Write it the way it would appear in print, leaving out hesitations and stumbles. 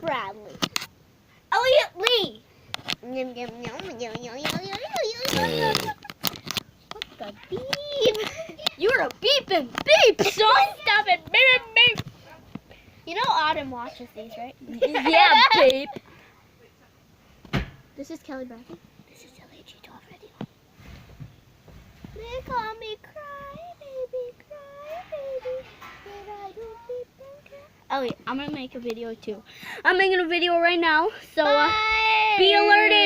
Bradley. Elliot Lee. Yum, yum, yum, yum, yum, yum, yum, yum. What the beep? You're a beeping beep, son. Stop it. Beep, beep. You know Autumn watches these, right? Yeah, beep. This is Kelly Bradley. This is LAG12 Radio. They call me cry baby, but I don't beep and cry. Elliot, I'm gonna make a video too. I'm making a video right now, so Bye. be alerted.